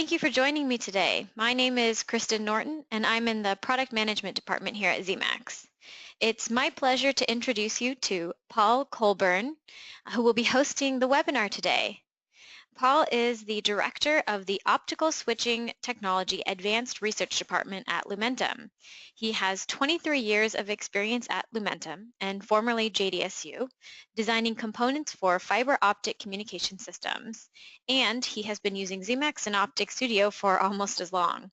Thank you for joining me today. My name is Kristen Norton, and I'm in the Product Management Department here at Zemax. It's my pleasure to introduce you to Paul Colbourne, who will be hosting the webinar today. Paul is the Director of the Optical Switching Technology Advanced Research Department at Lumentum. He has 23 years of experience at Lumentum and formerly JDSU, designing components for fiber optic communication systems, and he has been using Zemax and OpticStudio for almost as long.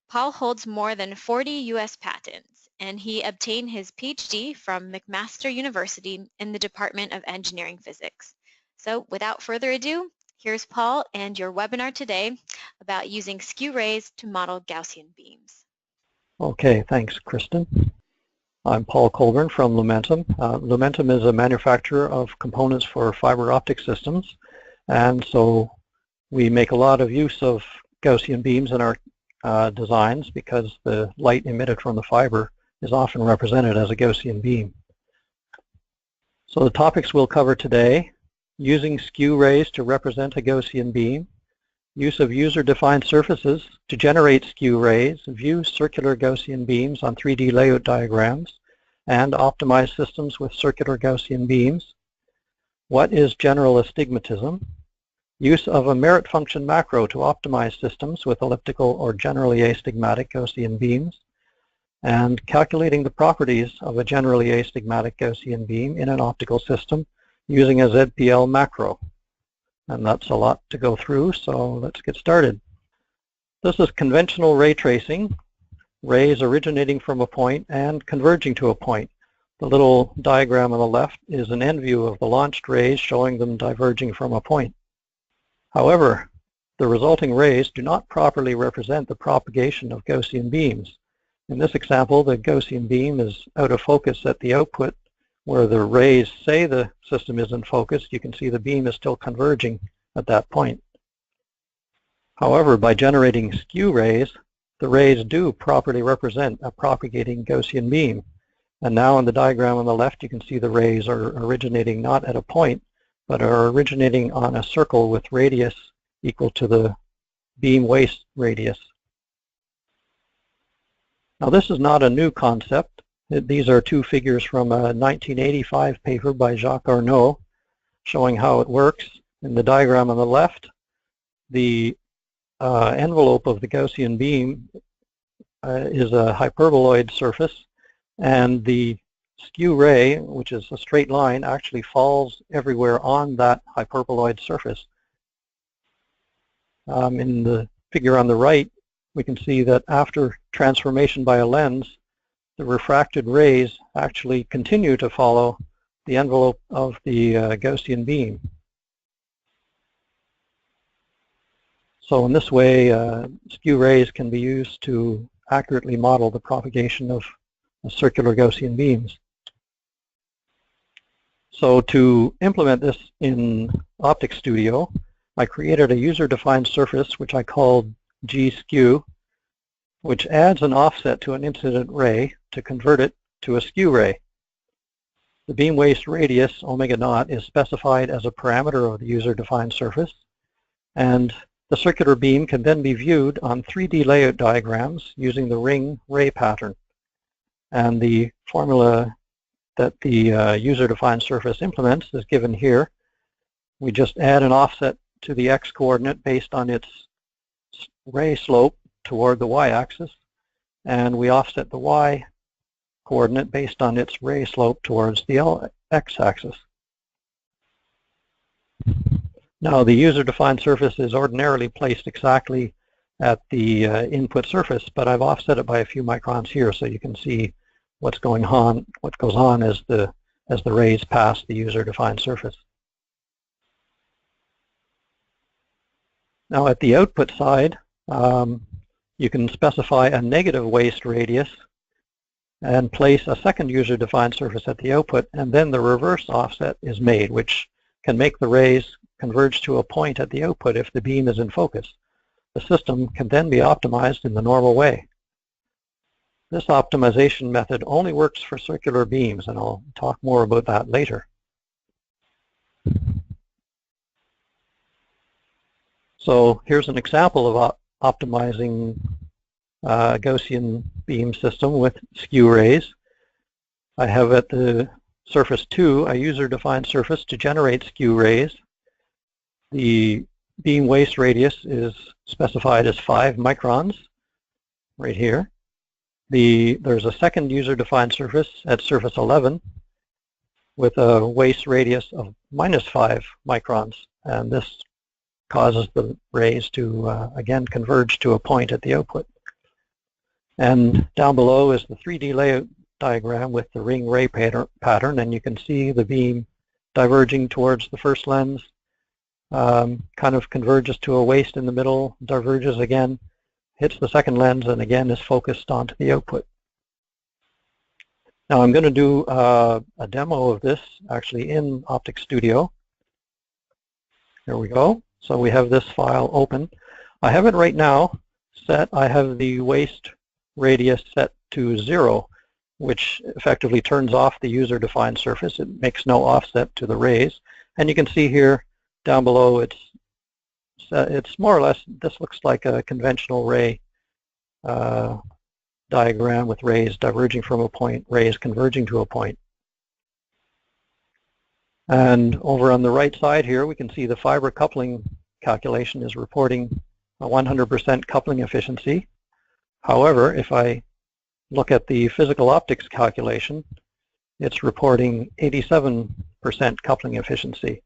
Paul holds more than 40 U.S. patents, and he obtained his Ph.D. from McMaster University in the Department of Engineering Physics. So without further ado, here's Paul and your webinar today about using skew rays to model Gaussian beams. Okay, thanks, Kristen. I'm Paul Colbourne from Lumentum. Lumentum is a manufacturer of components for fiber optic systems, and so we make a lot of use of Gaussian beams in our designs because the light emitted from the fiber is often represented as a Gaussian beam. So the topics we'll cover today: using skew rays to represent a Gaussian beam, use of user-defined surfaces to generate skew rays, view circular Gaussian beams on 3D layout diagrams, and optimize systems with circular Gaussian beams. What is general astigmatism? Use of a merit function macro to optimize systems with elliptical or generally astigmatic Gaussian beams, and calculating the properties of a generally astigmatic Gaussian beam in an optical system using a ZPL macro. And that's a lot to go through, so let's get started. This is conventional ray tracing, rays originating from a point and converging to a point. The little diagram on the left is an end view of the launched rays showing them diverging from a point. However, the resulting rays do not properly represent the propagation of Gaussian beams. In this example, the Gaussian beam is out of focus at the output, where the rays say the system is in focus. You can see the beam is still converging at that point. However, by generating skew rays, the rays do properly represent a propagating Gaussian beam. And now in the diagram on the left, you can see the rays are originating not at a point, but are originating on a circle with radius equal to the beam waist radius. Now this is not a new concept. These are two figures from a 1985 paper by Jacques Arnaud showing how it works. In the diagram on the left, the envelope of the Gaussian beam is a hyperboloid surface, and the skew ray, which is a straight line, actually falls everywhere on that hyperboloid surface. In the figure on the right, we can see that after transformation by a lens, the refracted rays actually continue to follow the envelope of the Gaussian beam. So in this way, skew rays can be used to accurately model the propagation of circular Gaussian beams. So to implement this in OpticStudio, I created a user-defined surface which I called Gskew, which adds an offset to an incident ray to convert it to a skew ray. The beam waist radius, omega naught, is specified as a parameter of the user-defined surface, and the circular beam can then be viewed on 3D layout diagrams using the ring ray pattern. And the formula that the user-defined surface implements is given here. We just add an offset to the x-coordinate based on its ray slope toward the y-axis, and we offset the y-coordinate based on its ray slope towards the x-axis. Now the user-defined surface is ordinarily placed exactly at the input surface, but I've offset it by a few microns here so you can see what goes on as the rays pass the user-defined surface. Now at the output side, you can specify a negative waist radius and place a second user-defined surface at the output, and then the reverse offset is made, which can make the rays converge to a point at the output if the beam is in focus. The system can then be optimized in the normal way. This optimization method only works for circular beams, and I'll talk more about that later. So here's an example of optimizing Gaussian beam system with skew rays. I have at the surface 2 a user-defined surface to generate skew rays. The beam waist radius is specified as 5 microns right here. There's a second user-defined surface at surface 11 with a waist radius of -5 microns, and this causes the rays to again converge to a point at the output. And down below is the 3D layout diagram with the ring ray pattern, and you can see the beam diverging towards the first lens, kind of converges to a waist in the middle, diverges again, hits the second lens, and again is focused onto the output. Now I'm going to do a demo of this actually in OpticStudio. Here we go. So we have this file open. I have it right now set. I have the waist radius set to 0, which effectively turns off the user-defined surface. It makes no offset to the rays. And you can see here down below it's more or less, this looks like a conventional ray diagram with rays diverging from a point, rays converging to a point. And over on the right side here, we can see the fiber coupling calculation is reporting a 100% coupling efficiency. However, if I look at the physical optics calculation, it's reporting 87% coupling efficiency.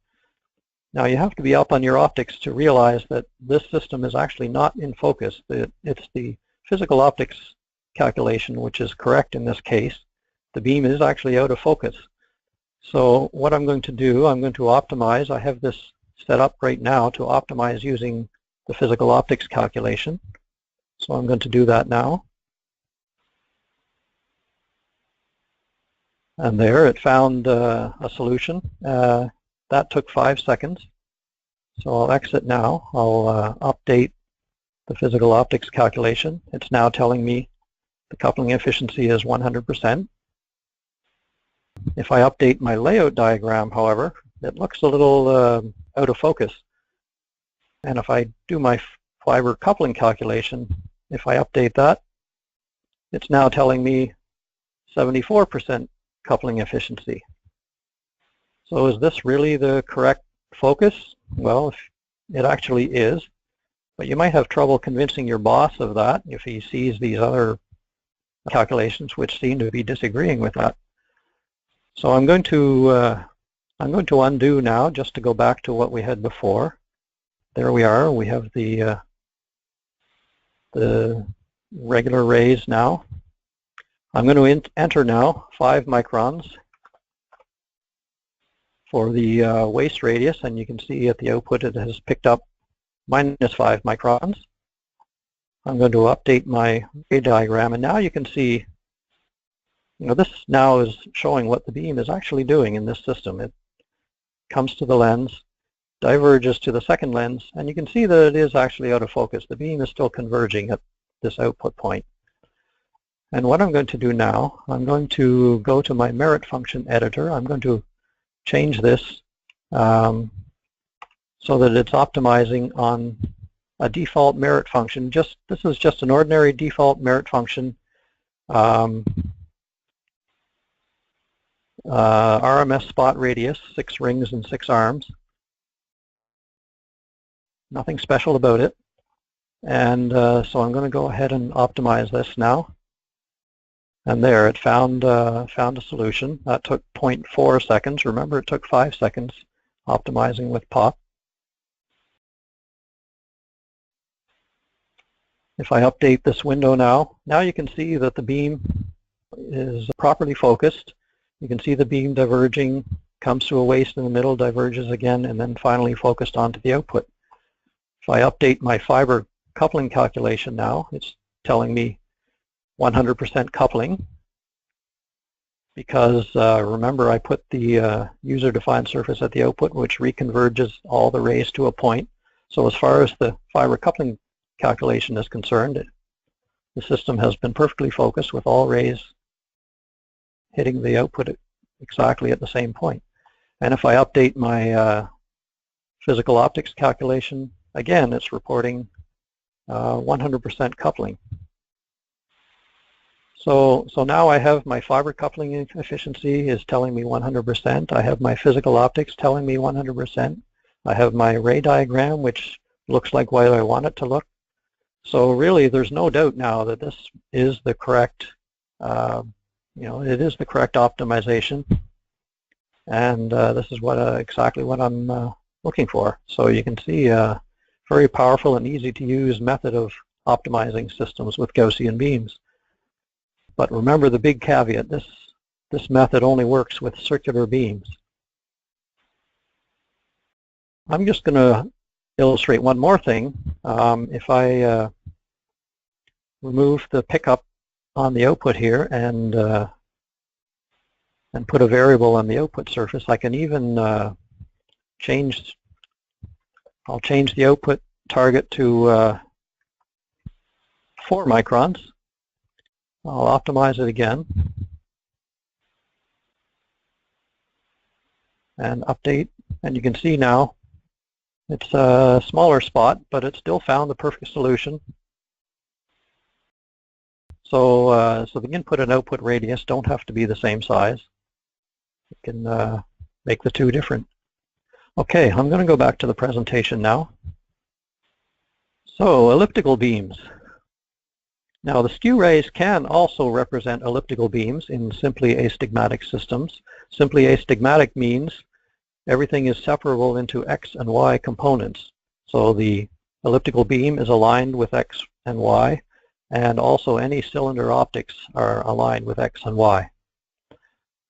Now you have to be up on your optics to realize that this system is actually not in focus. It's the physical optics calculation which is correct in this case. The beam is actually out of focus. So what I'm going to do, I'm going to optimize. I have this set up right now to optimize using the physical optics calculation. So I'm going to do that now. And there it found a solution. That took 5 seconds. So I'll exit now. I'll update the physical optics calculation. It's now telling me the coupling efficiency is 100%. If I update my layout diagram, however, it looks a little out of focus. And if I do my fiber coupling calculation, if I update that, it's now telling me 74% coupling efficiency. So is this really the correct focus? Well, it actually is, but you might have trouble convincing your boss of that if he sees these other calculations which seem to be disagreeing with that. So I'm going to undo now just to go back to what we had before. There we are. We have the regular rays now. I'm going to enter now 5 microns for the waist radius, and you can see at the output it has picked up -5 microns. I'm going to update my ray diagram, and now you can see, this now is showing what the beam is actually doing in this system. It comes to the lens, diverges to the second lens, and you can see that it is actually out of focus. The beam is still converging at this output point. And what I'm going to do now, I'm going to go to my merit function editor. I'm going to change this so that it's optimizing on a default merit function. This is just an ordinary default merit function. RMS spot radius, 6 rings and 6 arms. Nothing special about it. And so I'm going to go ahead and optimize this now. And there, it found a solution. That took 0.4 seconds. Remember, it took 5 seconds optimizing with POP. If I update this window now you can see that the beam is properly focused. You can see the beam diverging, comes to a waist in the middle, diverges again, and then finally focused onto the output. If I update my fiber coupling calculation now, it's telling me 100% coupling because remember I put the user-defined surface at the output which reconverges all the rays to a point. So as far as the fiber coupling calculation is concerned, the system has been perfectly focused with all rays hitting the output exactly at the same point. And if I update my physical optics calculation, again it's reporting 100% coupling. So now I have my fiber coupling efficiency is telling me 100%. I have my physical optics telling me 100%. I have my ray diagram, which looks like what I want it to look. So really, there's no doubt now that this is the correct, it is the correct optimization, and this is what exactly what I'm looking for. So you can see a very powerful and easy to use method of optimizing systems with Gaussian beams. But remember the big caveat: this method only works with circular beams. I'm just going to illustrate one more thing. If I remove the pickup on the output here and put a variable on the output surface, I can even I'll change the output target to 4 microns. I'll optimize it again and update, and you can see now it's a smaller spot, but it still found the perfect solution. So, so the input and output radius don't have to be the same size. You can make the two different. Okay, I'm going to go back to the presentation now. So, elliptical beams. Now, the skew rays can also represent elliptical beams in simply astigmatic systems. Simply astigmatic means everything is separable into X and Y components. So the elliptical beam is aligned with X and Y, and also any cylinder optics are aligned with X and Y.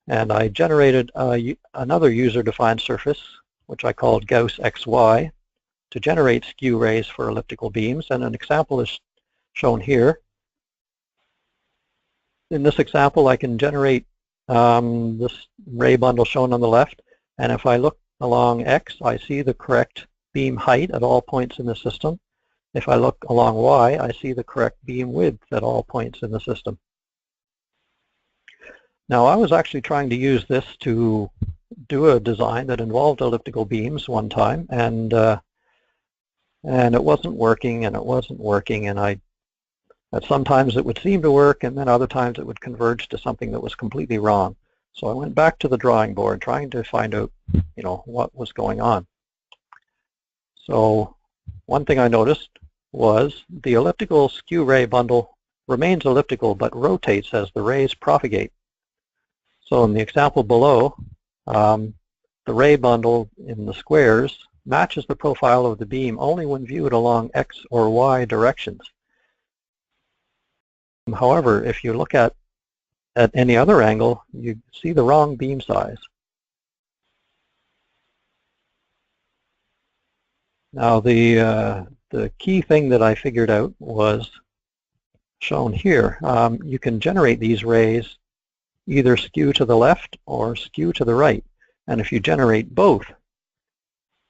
And I generated another user-defined surface, which I called Gauss XY, to generate skew rays for elliptical beams, and an example is shown here. In this example, I can generate this ray bundle shown on the left, and if I look along X, I see the correct beam height at all points in the system. If I look along Y, I see the correct beam width at all points in the system. Now, I was actually trying to use this to do a design that involved elliptical beams one time, and it wasn't working, and sometimes it would seem to work, and then other times it would converge to something that was completely wrong. So I went back to the drawing board trying to find out, what was going on. So one thing I noticed was the elliptical skew ray bundle remains elliptical but rotates as the rays propagate. So in the example below, the ray bundle in the squares matches the profile of the beam only when viewed along X or Y directions. However, if you look at any other angle, you see the wrong beam size. Now, the key thing that I figured out was shown here. You can generate these rays either skew to the left or skew to the right. And if you generate both,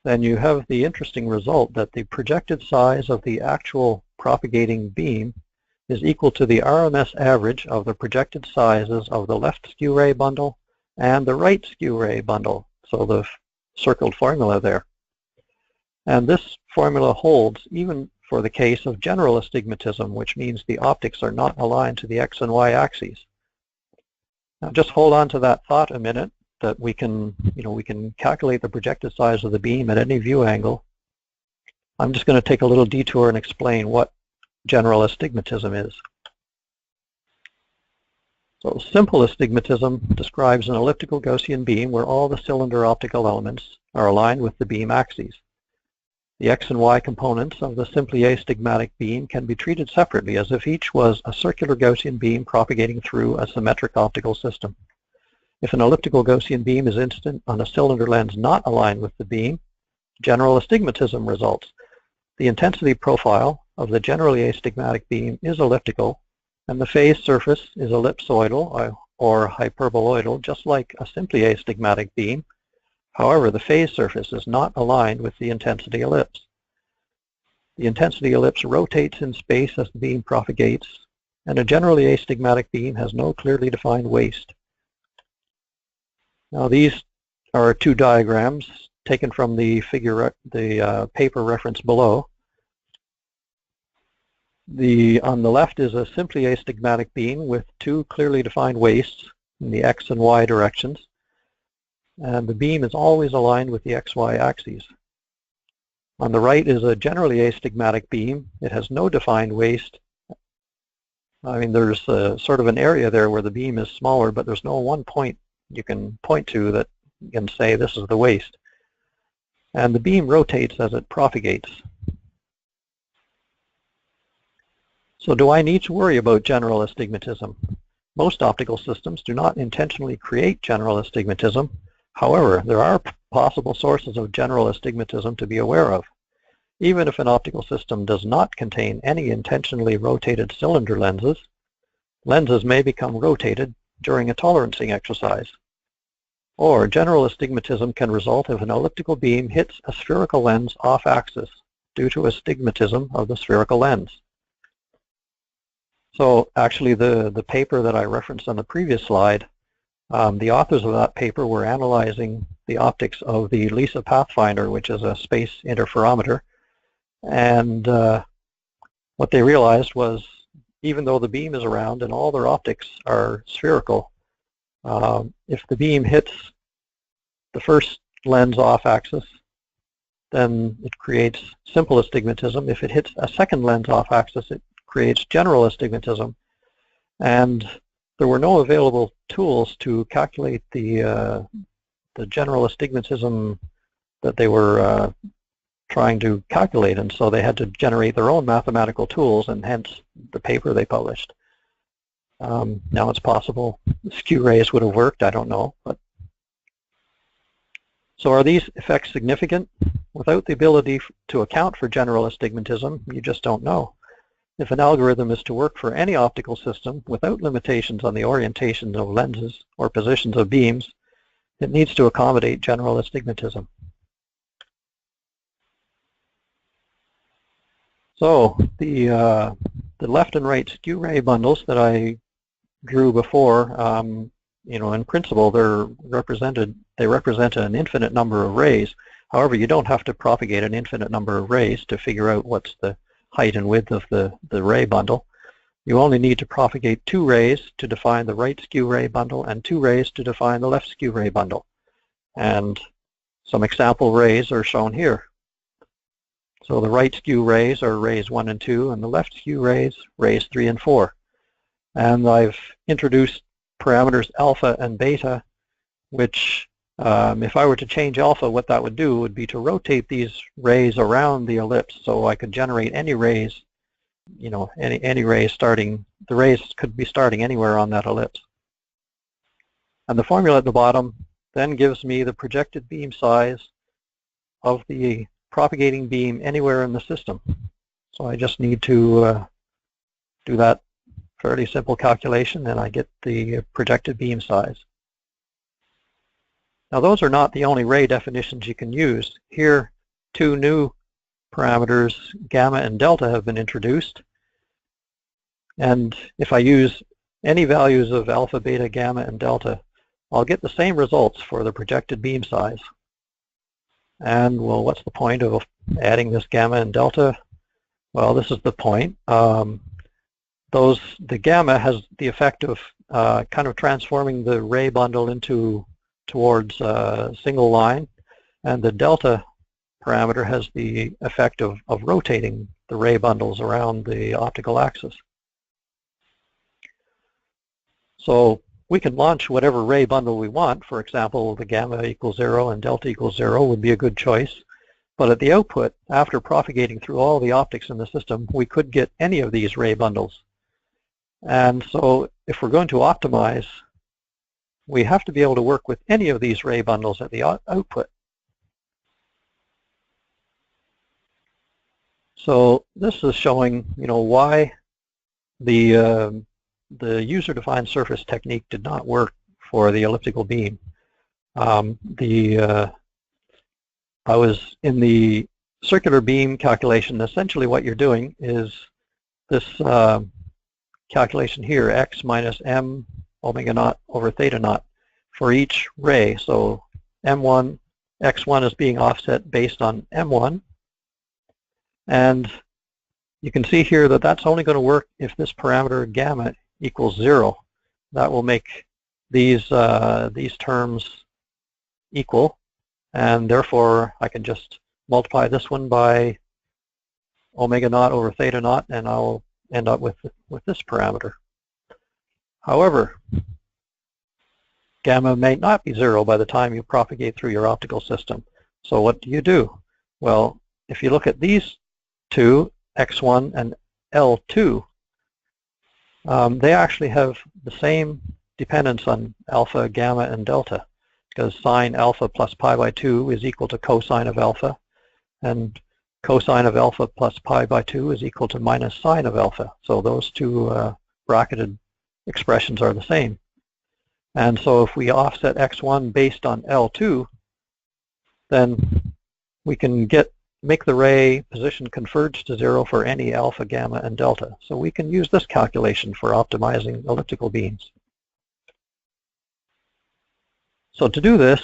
then you have the interesting result that the projected size of the actual propagating beam is equal to the RMS average of the projected sizes of the left skew ray bundle and the right skew ray bundle, so the circled formula there. And this formula holds even for the case of general astigmatism, which means the optics are not aligned to the X and Y axes. Now just hold on to that thought a minute, that we can calculate the projected size of the beam at any view angle. I'm just going to take a little detour and explain what general astigmatism is. So simple astigmatism describes an elliptical Gaussian beam where all the cylinder optical elements are aligned with the beam axes. The X and Y components of the simply astigmatic beam can be treated separately as if each was a circular Gaussian beam propagating through a symmetric optical system. If an elliptical Gaussian beam is incident on a cylinder lens not aligned with the beam, general astigmatism results. The intensity profile of the generally astigmatic beam is elliptical, and the phase surface is ellipsoidal or hyperboloidal, just like a simply astigmatic beam. However, the phase surface is not aligned with the intensity ellipse. The intensity ellipse rotates in space as the beam propagates, and a generally astigmatic beam has no clearly defined waist. Now, these are two diagrams taken from the paper reference below. On the left is a simply astigmatic beam with two clearly defined wastes in the x and y directions, and the beam is always aligned with the xy axes. On the right is a generally astigmatic beam. It has no defined waste. I mean, there's sort of an area there where the beam is smaller, but there's no one point you can point to that you can say this is the waste. And the beam rotates as it propagates. So do I need to worry about general astigmatism? Most optical systems do not intentionally create general astigmatism. However, there are possible sources of general astigmatism to be aware of. Even if an optical system does not contain any intentionally rotated cylinder lenses, lenses may become rotated during a tolerancing exercise. Or general astigmatism can result if an elliptical beam hits a spherical lens off-axis due to astigmatism of the spherical lens. So actually the paper that I referenced on the previous slide, the authors of that paper were analyzing the optics of the LISA Pathfinder, which is a space interferometer. And what they realized was, even though the beam is around and all their optics are spherical, if the beam hits the first lens off-axis, then it creates simple astigmatism. If it hits a second lens off-axis, it creates general astigmatism. And there were no available tools to calculate the general astigmatism that they were trying to calculate, and so they had to generate their own mathematical tools, and hence the paper they published. Now it's possible skew rays would have worked, I don't know. But so are these effects significant? Without the ability to account for general astigmatism, you just don't know. If an algorithm is to work for any optical system without limitations on the orientation of lenses or positions of beams, it needs to accommodate general astigmatism. So the left and right skew ray bundles that I drew before, you know, in principle they represent an infinite number of rays. However, you don't have to propagate an infinite number of rays to figure out what's the height and width of the ray bundle. You only need to propagate 2 rays to define the right skew ray bundle and 2 rays to define the left skew ray bundle. And some example rays are shown here. So the right skew rays are rays 1 and 2, and the left skew rays 3 and 4. And I've introduced parameters alpha and beta, which if I were to change alpha, what that would do would be to rotate these rays around the ellipse, so I could generate any rays, you know, any rays starting, the rays could be starting anywhere on that ellipse. And the formula at the bottom then gives me the projected beam size of the propagating beam anywhere in the system. So I just need to do that fairly simple calculation, and I get the projected beam size. Now those are not the only ray definitions you can use. Here, 2 new parameters, gamma and delta, have been introduced. And if I use any values of alpha, beta, gamma, and delta, I'll get the same results for the projected beam size. And well, what's the point of adding this gamma and delta? Well, this is the point. The gamma has the effect of kind of transforming the ray bundle towards a single line, and the delta parameter has the effect of rotating the ray bundles around the optical axis. So we can launch whatever ray bundle we want. For example, the gamma equals 0 and delta equals 0 would be a good choice. But at the output, after propagating through all the optics in the system, we could get any of these ray bundles. And so if we're going to optimize, we have to be able to work with any of these ray bundles at the output. So this is showing, you know, why the user-defined surface technique did not work for the elliptical beam. I was in the circular beam calculation. Essentially what you're doing is this calculation here, x minus m omega naught over theta naught for each ray. So m1, x1 is being offset based on m1, and You can see here that that's only going to work if this parameter gamma equals 0. That will make these terms equal, and therefore I can just multiply this one by omega naught over theta naught, and I'll end up with this parameter. However, gamma may not be 0 by the time you propagate through your optical system. So what do? Well, if you look at these two, x1 and L2, they actually have the same dependence on alpha, gamma, and delta, because sine alpha plus pi by 2 is equal to cosine of alpha, and cosine of alpha plus pi by 2 is equal to minus sine of alpha. So those two bracketed expressions are the same. And so if we offset x1 based on L2, then we can make the ray position converge to 0 for any alpha, gamma, and delta. So we can use this calculation for optimizing elliptical beams. So to do this,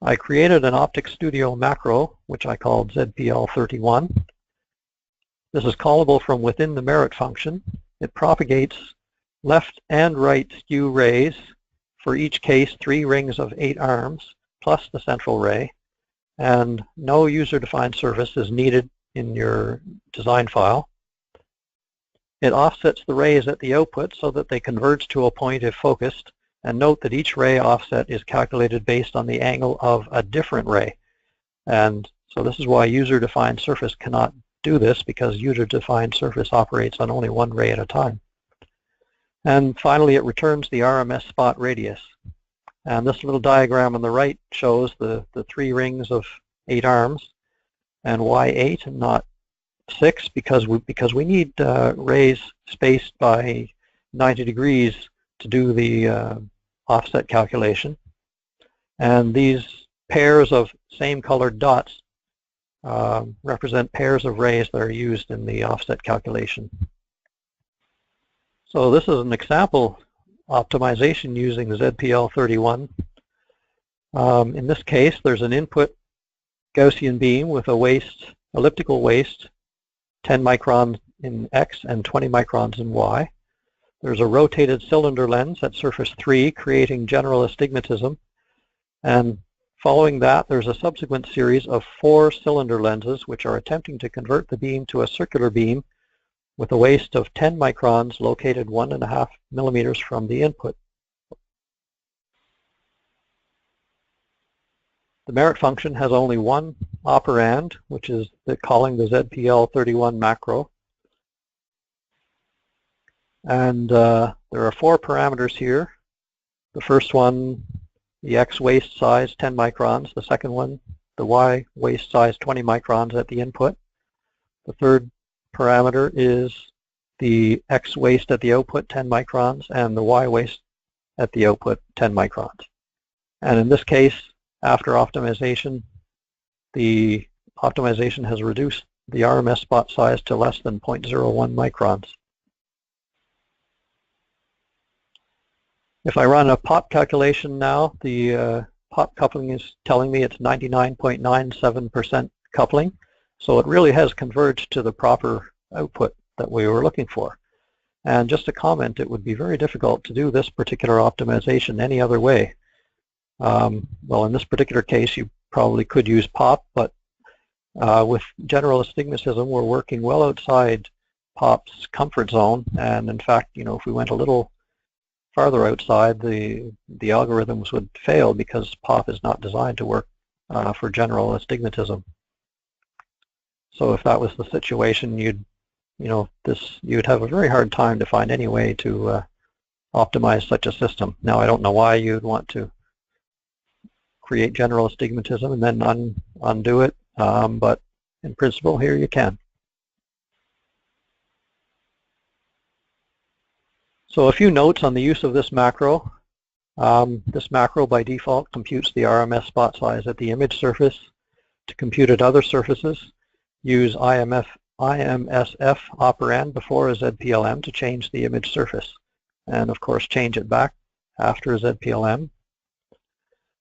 I created an OpticStudio macro, which I called ZPL31. This is callable from within the merit function. It propagates left and right skew rays, for each case 3 rings of 8 arms, plus the central ray, and no user-defined surface is needed in your design file. It offsets the rays at the output so that they converge to a point if focused, and note that each ray offset is calculated based on the angle of a different ray. And so this is why user-defined surface cannot do this, because user-defined surface operates on only one ray at a time. And finally, it returns the RMS spot radius. And this little diagram on the right shows the 3 rings of 8 arms, and why 8 and not 6? Because we need rays spaced by 90 degrees to do the offset calculation. And these pairs of same colored dots represent pairs of rays that are used in the offset calculation. So this is an example optimization using ZPL31. In this case, there's an input Gaussian beam with a elliptical waist, 10 microns in X and 20 microns in Y. There's a rotated cylinder lens at surface 3, creating general astigmatism. And following that, there's a subsequent series of 4 cylinder lenses which are attempting to convert the beam to a circular beam with a waist of 10 microns located 1.5 millimeters from the input. The merit function has only one operand, which is calling the ZPL31 macro. And there are 4 parameters here. The first one, the X waist size 10 microns. The second one, the Y waist size 20 microns at the input. The third parameter is the X waist at the output 10 microns and the Y waist at the output 10 microns. And in this case, after optimization, the optimization has reduced the RMS spot size to less than 0.01 microns. If I run a pop calculation now, the pop coupling is telling me it's 99.97% coupling. So it really has converged to the proper output that we were looking for. And just a comment, it would be very difficult to do this particular optimization any other way. Well, in this particular case, you probably could use pop, but with general astigmatism, we're working well outside pop's comfort zone. And in fact, if we went a little farther outside, the algorithms would fail because pop is not designed to work for general astigmatism. So if that was the situation, you'd have a very hard time to find any way to optimize such a system. Now, I don't know why you'd want to create general astigmatism and then undo it, but in principle, here you can. So a few notes on the use of this macro. This macro by default computes the RMS spot size at the image surface. To compute at other surfaces, use IMSF operand before a ZPLM to change the image surface, and of course change it back after a ZPLM.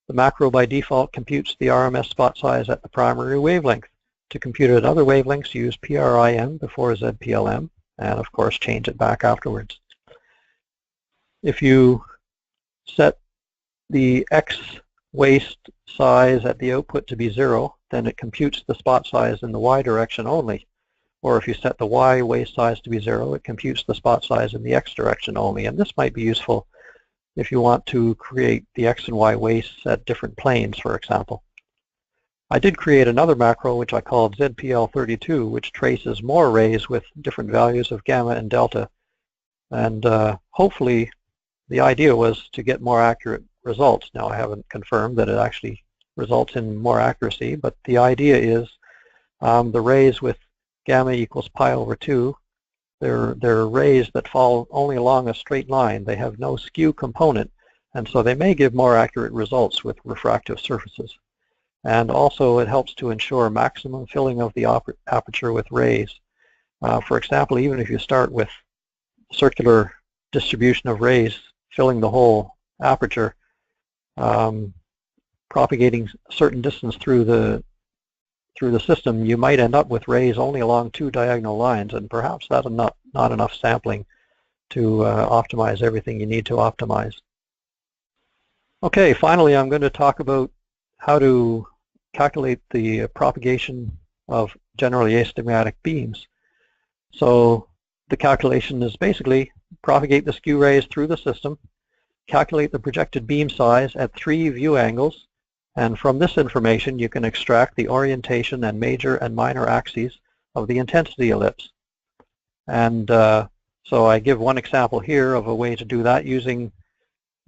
The macro by default computes the RMS spot size at the primary wavelength, to compute at other wavelengths, use PRIM before ZPLM, and of course change it back afterwards. If you set the X waist size at the output to be 0, then it computes the spot size in the Y direction only. Or if you set the Y waist size to be 0, it computes the spot size in the X direction only. And this might be useful if you want to create the X and Y wastes at different planes, for example. I did create another macro which I called ZPL32, which traces more rays with different values of gamma and delta. And hopefully the idea was to get more accurate results. Now I haven't confirmed that it actually results in more accuracy, but the idea is the rays with gamma equals pi over 2, they're rays that fall only along a straight line. They have no skew component, and so they may give more accurate results with refractive surfaces. And also it helps to ensure maximum filling of the aperture with rays. For example, even if you start with circular distribution of rays filling the whole aperture, propagating a certain distance through the system, you might end up with rays only along 2 diagonal lines, and perhaps that's not enough sampling to optimize everything you need to optimize. Okay, finally I'm going to talk about how to calculate the propagation of generally astigmatic beams. So the calculation is basically propagate the skew rays through the system, calculate the projected beam size at 3 view angles, and from this information you can extract the orientation and major and minor axes of the intensity ellipse. And so I give one example here of a way to do that using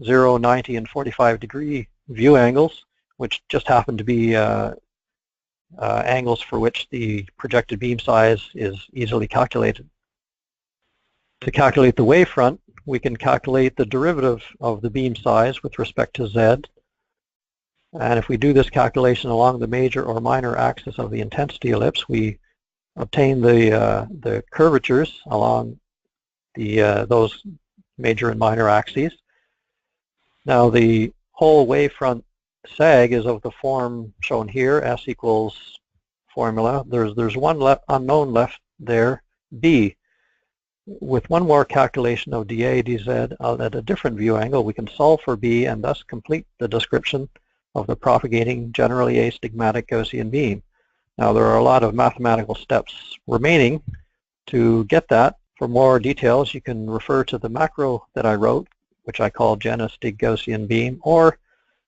0, 90, and 45 degree view angles, which just happen to be angles for which the projected beam size is easily calculated. To calculate the wavefront, we can calculate the derivative of the beam size with respect to Z. And if we do this calculation along the major or minor axis of the intensity ellipse, we obtain the curvatures along those major and minor axes. Now the whole wavefront sag is of the form shown here, S equals formula. There's one unknown left there, B. With one more calculation of dA, dZ at a different view angle, we can solve for B and thus complete the description of the propagating generally astigmatic Gaussian beam. Now there are a lot of mathematical steps remaining to get that. For more details, you can refer to the macro that I wrote, which I call Gen-Astig Gaussian beam, or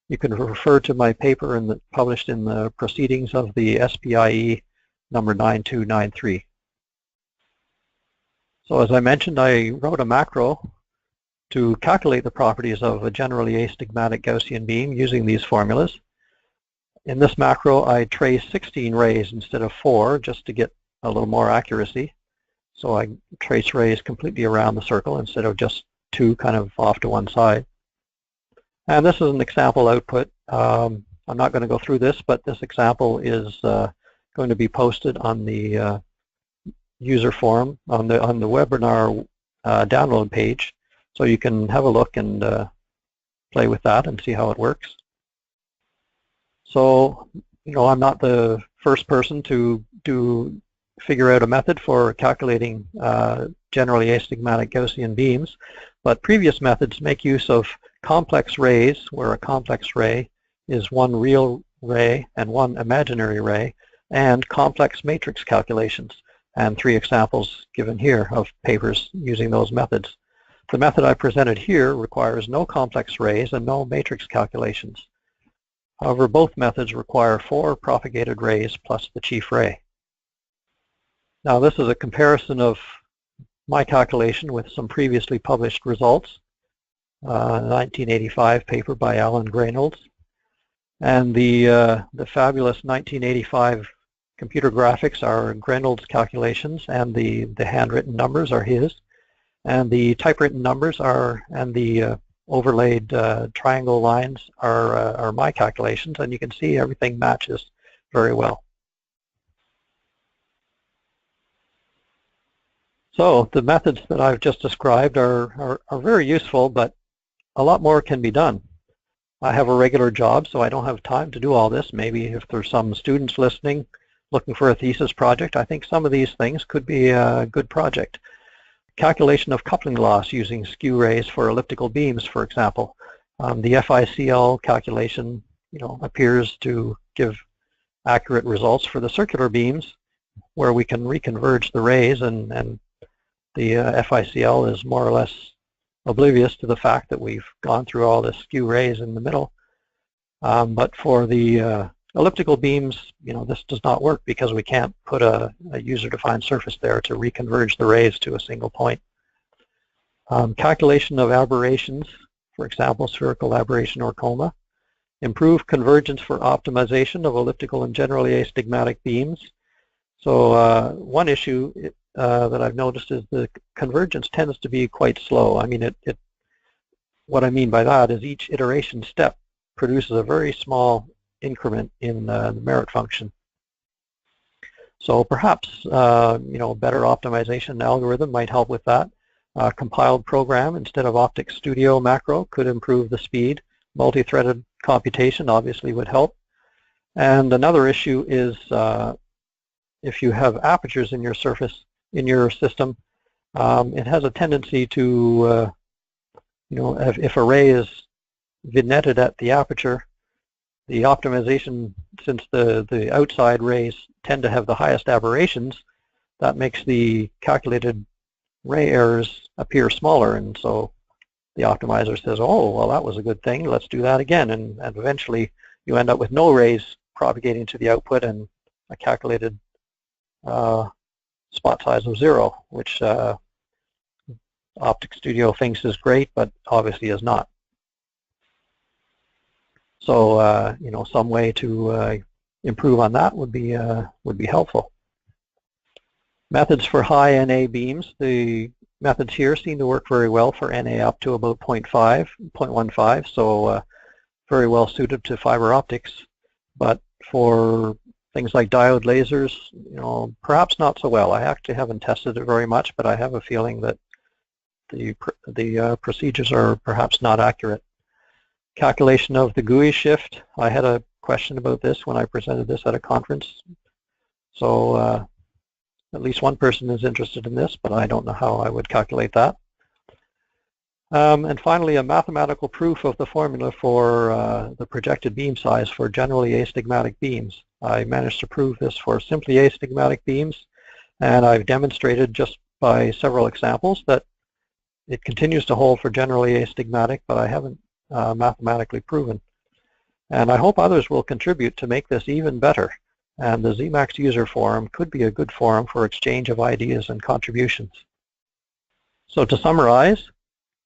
you can refer to my paper published in the Proceedings of the SPIE number 9293. So as I mentioned, I wrote a macro to calculate the properties of a generally astigmatic Gaussian beam using these formulas. In this macro, I trace 16 rays instead of 4 just to get a little more accuracy. So I trace rays completely around the circle instead of just 2 kind of off to one side. And this is an example output. I'm not going to go through this, but this example is going to be posted on the user forum on the webinar download page, so you can have a look and play with that and see how it works. So, you know, I'm not the first person to figure out a method for calculating generally astigmatic Gaussian beams, but previous methods make use of complex rays, where a complex ray is one real ray and one imaginary ray, and complex matrix calculations, and 3 examples given here of papers using those methods. The method I presented here requires no complex rays and no matrix calculations. However, both methods require 4 propagated rays plus the chief ray. Now this is a comparison of my calculation with some previously published results. 1985 paper by Alan Greynold, and the fabulous 1985 computer graphics are Greynold's calculations, and the handwritten numbers are his, and the typewritten numbers are, and the overlaid triangle lines are my calculations, and you can see everything matches very well. So the methods that I've just described are very useful, but a lot more can be done. I have a regular job, so I don't have time to do all this. Maybe if there's some students listening looking for a thesis project, I think some of these things could be a good project. Calculation of coupling loss using skew rays for elliptical beams, for example. The FICL calculation, appears to give accurate results for the circular beams, where we can reconverge the rays, and the FICL is more or less oblivious to the fact that we've gone through all the skew rays in the middle. But for the elliptical beams, this does not work because we can't put a user-defined surface there to reconverge the rays to a single point. Calculation of aberrations, for example, spherical aberration or coma. Improve convergence for optimization of elliptical and generally astigmatic beams. So one issue that I've noticed is the convergence tends to be quite slow. I mean, what I mean by that is each iteration step produces a very small increment in the merit function. So perhaps better optimization algorithm might help with that. Compiled program instead of OpticStudio macro could improve the speed. Multi-threaded computation obviously would help. And another issue is if you have apertures in your surface, in your system, it has a tendency to, if a ray is vignetted at the aperture, the optimization, since the outside rays tend to have the highest aberrations, that makes the calculated ray errors appear smaller, and so the optimizer says, oh, well, that was a good thing, let's do that again, and eventually you end up with no rays propagating to the output and a calculated spot size of 0, which OpticStudio thinks is great, but obviously is not. So, some way to improve on that would be helpful. Methods for high NA beams. The methods here seem to work very well for NA up to about 0.15, so very well suited to fiber optics. But for things like diode lasers, perhaps not so well. I actually haven't tested it very much, but I have a feeling that the procedures are perhaps not accurate. Calculation of the GUI shift. I had a question about this when I presented this at a conference. So at least one person is interested in this, but I don't know how I would calculate that. And finally, a mathematical proof of the formula for the projected beam size for generally astigmatic beams. I managed to prove this for simply astigmatic beams, and I've demonstrated just by several examples that it continues to hold for generally astigmatic, but I haven't mathematically proven. And I hope others will contribute to make this even better. And the Zemax user forum could be a good forum for exchange of ideas and contributions. So to summarize,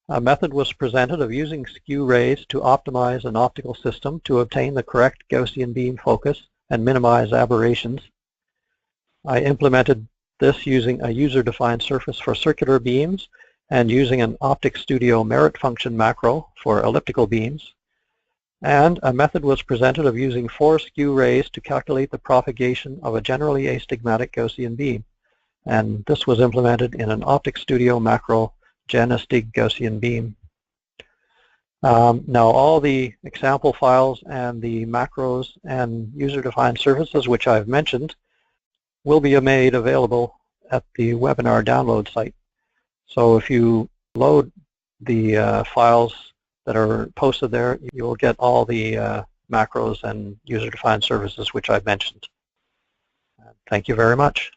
a method was presented of using skew rays to optimize an optical system to obtain the correct Gaussian beam focus and minimize aberrations. I implemented this using a user-defined surface for circular beams and using an OpticStudio merit function macro for elliptical beams. And a method was presented of using 4 skew rays to calculate the propagation of a generally astigmatic Gaussian beam. And this was implemented in an OpticStudio macro GenAstig Gaussian beam. Now all the example files and the macros and user-defined surfaces which I've mentioned will be made available at the webinar download site. So if you load the files that are posted there, you will get all the macros and user-defined services which I've mentioned. Thank you very much.